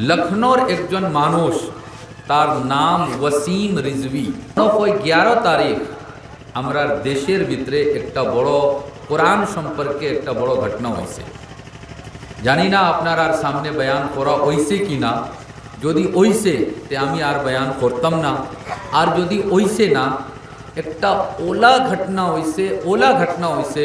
লখনৌর একজন মানুষ, তার নাম ওয়াসিম রিজভী। 11 তারিখ আমরা দেশের ভিতরে একটা বড় কোরআন সম্পর্কে একটা বড় ঘটনা হয়েছে। জানি না আপনার আর সামনে বয়ান করা হয়েছে কি না। যদি হইছে তে আমি আর বয়ান করতাম না, আর যদি হইছে না, একটা ওলা ঘটনা হয়েছে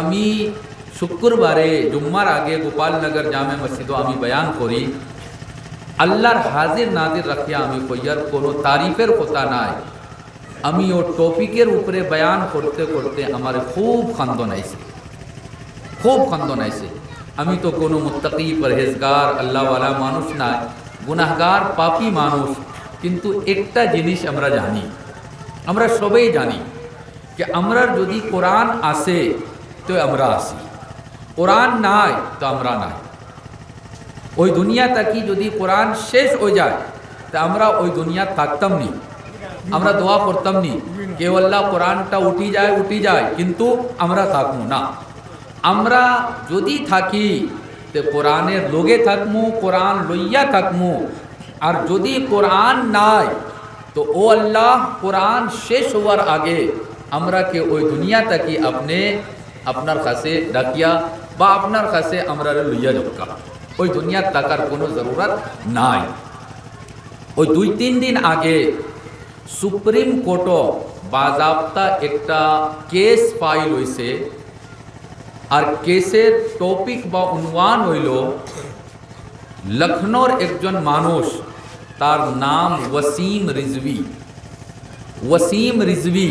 আমি শুক্রবারে জুম্মার আগে গোপালনগর জামে মসজিদও আমি বয়ান করি। আল্লাহর হাজির নাজির রাখিয়া আমি কইয়ার কোনো তারিফের কথা নাই। আমি ও টপিকের উপরে বয়ান করতে করতে আমার খুব খান্দন আইছে। আমি তো কোনো মুত্তাকি পরহেজগার আল্লাহওয়ালা মানুষ নাই, গুনাহগার পাপী মানুষ। কিন্তু একটা জিনিস আমরা জানি, আমরা সবাই জানি যে আমরা যদি কোরআন আসে তো আমরা আসি, কোরআন নাই তো আমরা নাই। ওই দুনিয়া থাকি যদি কোরআন শেষ হয়ে যায় তো আমরা ওই দুনিয়া থাকতাম নি, আমরা দোয়া করতাম নি কে আল্লাহ কোরআনটা উঠি যায় কিন্তু আমরা থাকবো না। আমরা যদি থাকি তো কোরআনের লোগে থাকমু, কোরআন লইয়া থাকমু। আর যদি কোরআন নাই তো ও আল্লাহ কোরআন শেষ হওয়ার আগে আমরা কে ওই দুনিয়া থাকি আপনার কাছে ডাকিয়া বা আপনার কাছে আমরা লইয়া যাবকা। ওই দুনিয়ার থাকার কোনো জরুরত নাই। ওই 2-3 দিন আগে সুপ্রিম কোর্টও বাজাপ্তা একটা কেস ফাইল হয়েছে। আর কেসের টপিক বা উনওয়ান হইল লখনৌর একজন মানুষ, তার নাম ওয়াসিম রিজভী।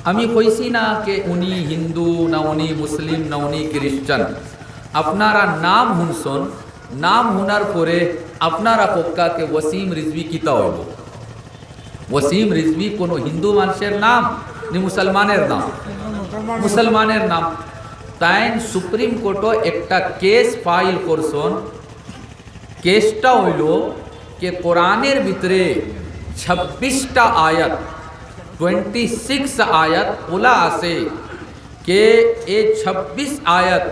আমি কইছি না কে উনি হিন্দু না উনি মুসলিম না উনি খ্রিস্টান। আপনারা নাম শুনছেন, নাম শোনার পরে আপনারা পক্কাকে ওয়াসিম রিজভী কিতা হইব। ওয়াসিম রিজভী কোনো হিন্দু মানুষের নাম নি মুসলমানের নাম? মুসলমানের নাম। তাই সুপ্রিম কোর্টও একটা কেস ফাইল করছেন। কেসটা হইল যে কোরআনের ভিতরে 26টা আয়াত, 26 আয়াত ওলা আছে কে এ 26 আয়াত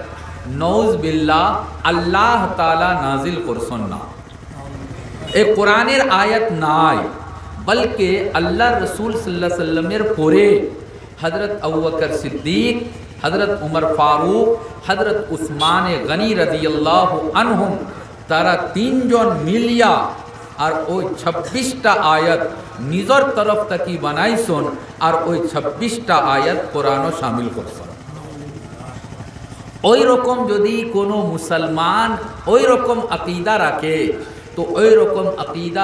নউজ বিল্লাহ আল্লাহ তাআলা নাজিল করছেন না। এ কোরআনের আয়াত নাই, বলকে আল্লাহর রসুল সাল্লাল্লাহু আলাইহি সাল্লামের পরে হযরত আবু বকর সিদ্দিক, হযরত উমর ফারুক, হযরত উসমান গনি রাদিয়াল্লাহু আনহুম, তারা 3 জন মিলিয়া আর ওই 26টা আয়াত নিজের তরফ থেকে বানাইছেন। আর ওই 26টা আয়াত কোরআনও শামিল করছেন। ওই রকম যদি কোনো মুসলমান ওই রকম আকিদা রাখে তো ওই রকম আকিদা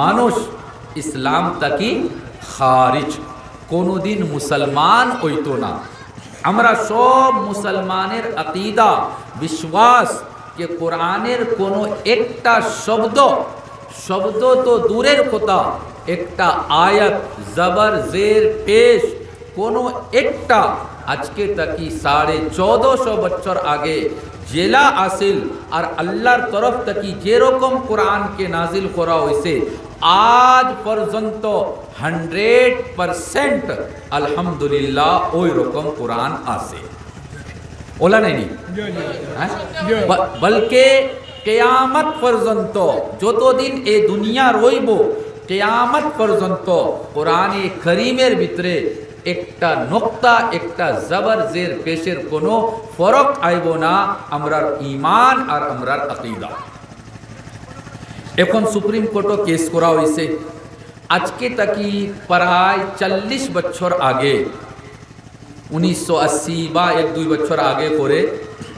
মানুষ ইসলাম থেকে খারিজ, কোনোদিন মুসলমান হইতো না। আমরা সব মুসলমানের আকিদা বিশ্বাস যে কোরআনের কোনো একটা শব্দ তো দূরের কথা, একটা আয়াত জবর জের পেশ কোনো একটা আজকে তাকি 1450 বছর আগে জেলা আসিল। আর আল্লাহর তরফ থেকে যেরকম কোরআনকে নাজিল করা হয়েছে আজ পর্যন্ত 100% আলহামদুলিল্লাহ ওই রকম কোরআন আছে। ওলা নেই বলকে কিয়ামত পর্যন্ত যতদিন এ দুনিয়া রইব কিয়ামত পর্যন্ত কোরআনে করিমের ভিতরে একটা নোক্তা, একটা জবর জের পেশের কোনো ফরক আইব না আমরার ঈমান আর আমরার আকিদা। এখন সুপ্রিম কোর্টও কেস করা হয়েছে। আজকে তাকি প্রায় 40 বছর আগে 1980 বা 1-2 বছর আগে করে,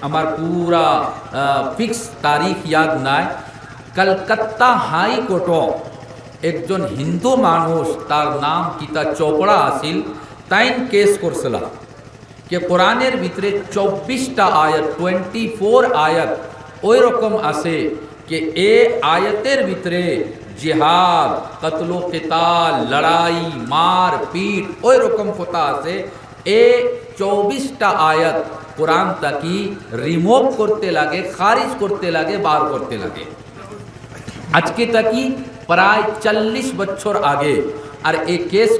আমার পুরা ফিক্স তারিখ ইয়াদ নাই, কলকাতা হাইকোর্টও একজন হিন্দু মানুষ, তার নাম গীতা চোপড়া আসিল, তাইন কেস করছিল যে কোরআনের ভিতরে 24টা আয়াত, 24 আয়াত ওই রকম আছে যে এ আয়াতের ভিতরে জিহাদ, কতল কিতাল, লড়াই, মার পিট ওই রকম কথা আছে। এ 24টা আয়াত কোরআন তাকি রিমুভ করতে লাগে, খারিজ করতে লাগে, বার করতে লাগে। আজকে তাকি প্রায় 40 বছর আগে। আর এ কেস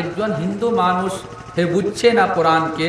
একজন হিন্দু মানুষ হে, বুঝছে না কোরআনকে।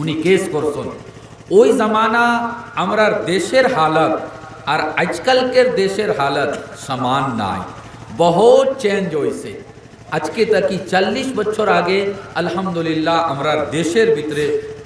উনি কেস করছেন। ওই জামানা আমরার দেশের হালত আর আজকালকের দেশের হালত সমান নাই, বহুত চেঞ্জ হয়েছে। আজকে তাকি 40 বছর আগে আলহামদুলিল্লাহ আমরার দেশের ভিতরে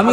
আমি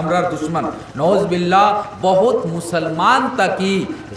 আমরার দুশ্মন, নওয়াজ বিল্লাহ বহুত মুসলমান তাকি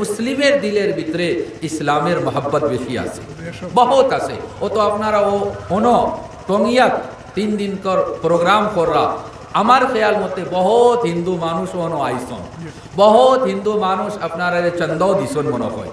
মুসলিমের দিলের ভিতরে ইসলামের মহব্বত বেশি আছে, বহুত আছে। ও তো আপনারা ও হনো টঙ্গিয়াত 3 দিন কর প্রোগ্রাম করা, আমার খেয়াল মতে বহুত হিন্দু মানুষ হনো আইসন, বহুত হিন্দু মানুষ আপনারা চন্দাও দিছন মনে হয়,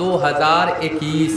2021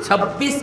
26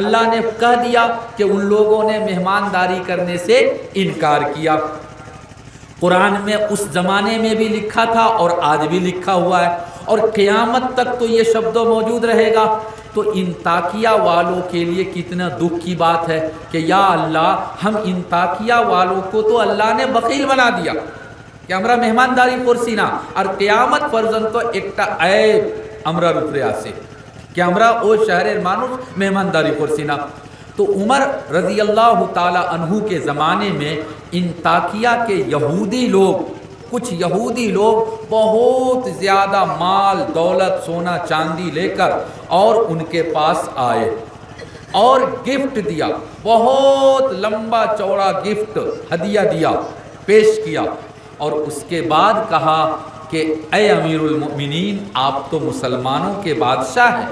اللہ نے کہہ دیا کہ ان لوگوں نے مہمانداری کرنے سے انکار کیا۔ قرآن میں اس زمانے میں بھی لکھا تھا اور آج بھی لکھا ہوا ہے، اور قیامت تک تو یہ شبد موجود رہے گا۔ تو انطاکیہ والوں کے لیے کتنا دکھ کی بات ہے کہ یا اللہ، ہم انطاکیہ والوں کو تو اللہ نے بخیل بنا دیا کہ ہمارا مہمانداری پرسی نا، اور قیامت پرجنت ایکটা عیب আমরা উপরে আছে کہ ہمارا وہ شہر مانوس مہمانداری پرسی نا۔ تو عمر رضی اللہ تعالی عنہ کے زمانے میں انطاکیہ کے یہودی لوگ، کچھ یہودی لوگ بہت زیادہ مال دولت سونا چاندی لے کر اور ان کے پاس آئے اور گفٹ دیا، بہت لمبا چوڑا گفٹ ہدیہ دیا، پیش کیا، اور اس کے بعد کہا کہ اے امیر المؤمنین، آپ تو مسلمانوں کے بادشاہ ہیں،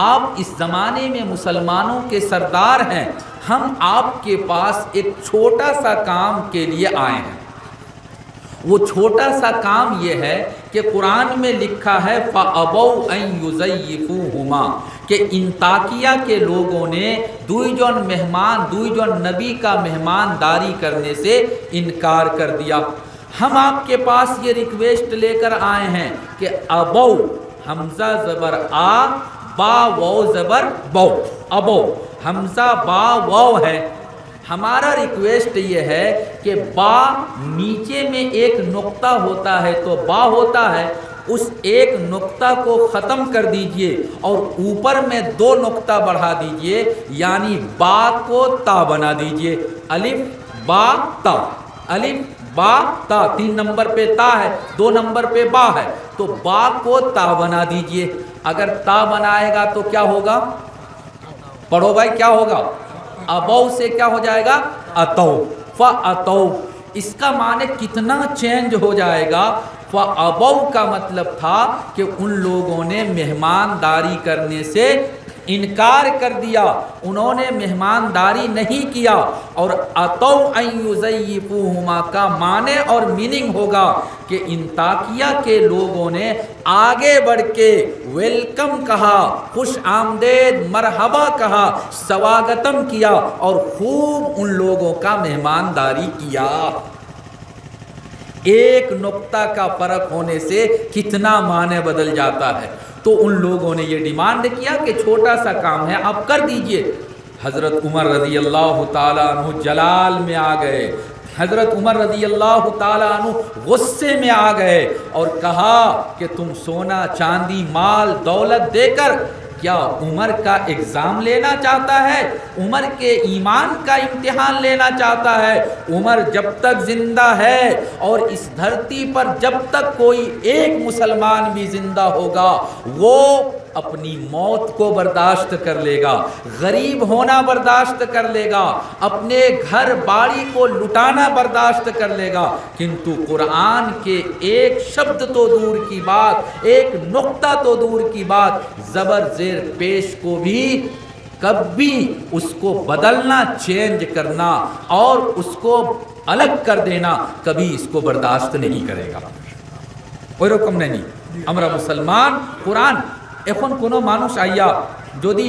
آپ اس زمانے میں مسلمانوں کے سردار ہیں، ہم آپ کے پاس ایک چھوٹا سا کام کے لیے آئے ہیں۔ وہ چھوٹا سا کام یہ ہے کہ قرآن میں لکھا ہے فَأَبَوْا أَن يُزَيِّفُوهُمَا، کہ انطاکیہ کے لوگوں نے دوئی جون نبی کا مہمانداری کرنے سے انکار کر دیا۔ ہم آپ کے پاس یہ ریکویسٹ لے کر آئے ہیں کہ ابو، حمزہ زبر آ، با واو زبر بو، ابو حمزہ با واو ہے، ہمارا ریکویسٹ یہ ہے کہ با نیچے میں ایک نقطہ ہوتا ہے تو با ہوتا ہے، اس ایک نقطہ کو ختم کر دیجئے اور اوپر میں 2 نقطہ بڑھا دیجئے، یعنی با کو تا بنا دیجئے، الف با تا، الف با تا، 3 نمبر پہ تا ہے، 2 نمبر پہ با ہے، تو با کو تا بنا دیجئے۔ اگر تا بنائے گا تو کیا ہوگا؟ پڑھو بھائی، کیا ہوگا؟ ابو سے کیا ہو جائے گا؟ اتو، فاتو، اس کا معنی کتنا چینج ہو جائے گا۔ فابو کا مطلب تھا کہ ان لوگوں نے مہمانداری کرنے سے انکار کر دیا، انہوں نے مہمانداری نہیں کیا، اور اتو ان یضیفوہما کا معنی اور میننگ ہوگا کہ انطاکیہ کے لوگوں نے آگے بڑھ کے ویلکم کہا، خوش آمدید مرحبا کہا، سواگتم کیا، اور خوب ان لوگوں کا مہمانداری کیا۔ ایک نقطہ کا فرق ہونے سے کتنا معنی بدل جاتا ہے۔ تو ان لوگوں نے یہ ڈیمانڈ کیا کہ چھوٹا سا کام ہے، آپ کر دیجئے۔ حضرت عمر رضی اللہ تعالیٰ عنہ جلال میں آ گئے، حضرت عمر رضی اللہ تعالیٰ عنہ غصے میں آ گئے اور کہا کہ تم سونا چاندی مال دولت دے کر کیا عمر کا ایگزام لینا چاہتا ہے؟ عمر کے ایمان کا امتحان لینا چاہتا ہے؟ عمر جب تک زندہ ہے اور اس دھرتی پر جب تک کوئی ایک مسلمان بھی زندہ ہوگا، وہ اپنی موت کو برداشت کر لے گا، غریب ہونا برداشت کر لے گا، اپنے گھر باڑی کو لٹانا برداشت کر لے گا، کنتو قرآن کے ایک شبد تو دور کی بات، ایک نقطہ تو دور کی بات، زبر زیر پیش کو بھی کبھی اس کو بدلنا، چینج کرنا اور اس کو الگ کر دینا کبھی اس کو برداشت نہیں کرے گا۔ ওই রকম নেই আমরা মুসলমান। কোরআন এখন কোনো মানুষ আইয়া যদি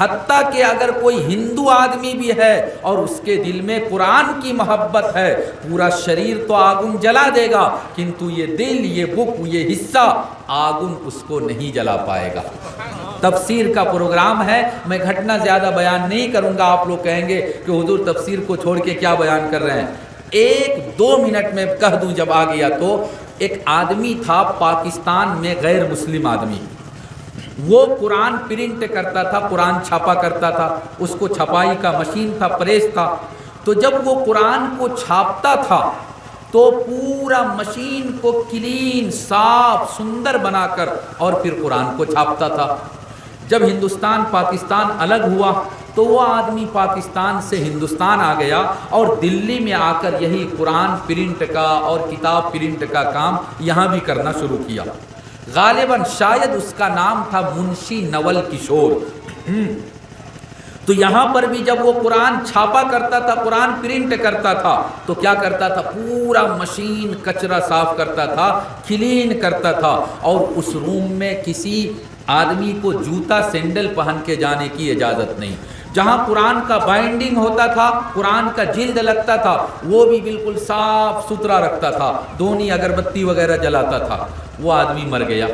حتیٰ کہ اگر کوئی ہندو آدمی بھی ہے اور اس کے دل میں قرآن کی محبت ہے، پورا شریر تو آگن جلا دے گا، کنتو یہ دل، یہ بک، یہ حصہ آگن اس کو نہیں جلا پائے گا۔ تفسیر کا پروگرام ہے، میں گھٹنا زیادہ بیان نہیں کروں گا، آپ لوگ کہیں گے کہ حضور تفسیر کو چھوڑ کے کیا بیان کر رہے ہیں۔ 1-2 منٹ میں کہہ دوں جب آ گیا تو، ایک آدمی تھا پاکستان میں، غیر مسلم آدمی، وہ قرآن پرنٹ کرتا تھا، قرآن چھاپا کرتا تھا، اس کو چھپائی کا مشین تھا، پریس تھا۔ تو جب وہ قرآن کو چھاپتا تھا تو پورا مشین کو کلین، صاف، سندر بنا کر اور پھر قرآن کو چھاپتا تھا۔ جب ہندوستان پاکستان الگ ہوا تو وہ آدمی پاکستان سے ہندوستان آ گیا اور دلی میں آ کر یہی قرآن پرنٹ کا اور کتاب پرنٹ کا کام یہاں بھی کرنا شروع کیا۔ غالباً شاید اس کا نام تھا منشی نول کشور۔ تو یہاں پر بھی جب وہ قرآن چھاپا کرتا تھا، قرآن پرنٹ کرتا تھا، تو کیا کرتا تھا؟ پورا مشین کچرا صاف کرتا تھا، کلین کرتا تھا، اور اس روم میں کسی آدمی کو جوتا سینڈل پہن کے جانے کی اجازت نہیں۔ جہاں قرآن کا بائنڈنگ ہوتا تھا، قرآن کا جلد لگتا تھا، وہ بھی بالکل صاف ستھرا رکھتا تھا، دونی اگربتی وغیرہ جلاتا تھا۔ وہ آدمی مر گیا۔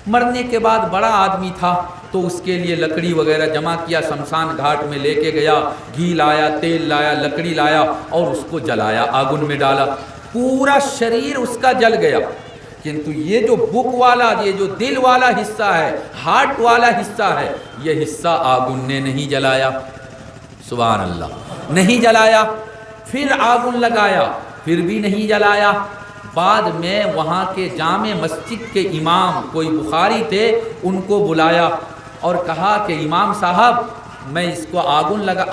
مرنے کے بعد بڑا آدمی تھا تو اس کے لیے لکڑی وغیرہ جمع کیا، شمشان گھاٹ میں لے کے گیا، گھی لایا، تیل لایا، لکڑی لایا اور اس کو جلایا، آگن میں ڈالا، پورا شریر اس کا جل گیا۔ کنتو یہ جو بک والا، یہ جو دل والا حصہ ہے، ہارٹ والا حصہ ہے، یہ حصہ آگن نے نہیں جلایا۔ سبحان اللہ، نہیں جلایا۔ پھر آگن لگایا، پھر بھی نہیں جلایا۔ بعد میں وہاں کے جامع مسجد کے امام، کوئی بخاری تھے، ان کو بلایا اور کہا کہ امام صاحب، میں اس کو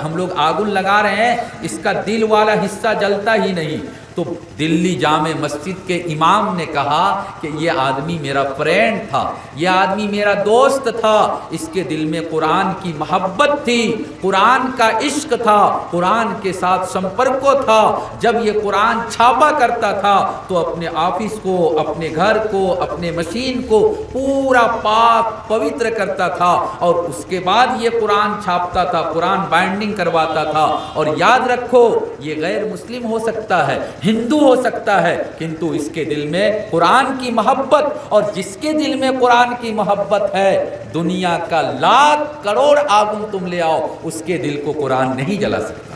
ہم لوگ آگن لگا رہے ہیں، اس کا دل والا حصہ جلتا ہی نہیں۔ تو دلی جامع مسجد کے امام نے کہا کہ یہ آدمی میرا فرینڈ تھا، یہ آدمی میرا دوست تھا، اس کے دل میں قرآن کی محبت تھی، قرآن کا عشق تھا، قرآن کے ساتھ سمپرکو تھا۔ جب یہ قرآن چھاپا کرتا تھا تو اپنے آفس کو، اپنے گھر کو، اپنے مشین کو پورا پاک پوتر کرتا تھا، اور اس کے بعد یہ قرآن چھاپتا تھا، قرآن بائنڈنگ کرواتا تھا۔ اور یاد رکھو، یہ غیر مسلم ہو سکتا ہے، ہندو ہو سکتا ہے، کنتو اس کے دل میں قرآن کی محبت، اور جس کے دل میں قرآن کی محبت ہے، دنیا کا 1,00,000 کروڑ آگن تم لے آؤ، اس کے دل کو قرآن نہیں جلا سکتا۔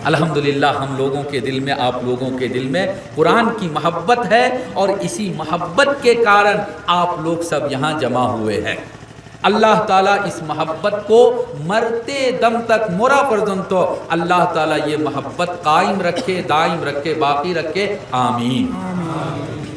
الحمدللہ ہم لوگوں کے دل میں، آپ لوگوں کے دل میں قرآن کی محبت ہے، اور اسی محبت کے کارن آپ لوگ سب یہاں جمع ہوئے ہیں۔ اللہ تعالیٰ اس محبت کو مرتے دم تک، مرا پرزنتو اللہ تعالیٰ یہ محبت قائم رکھے، دائم رکھے، باقی رکھے، آمین۔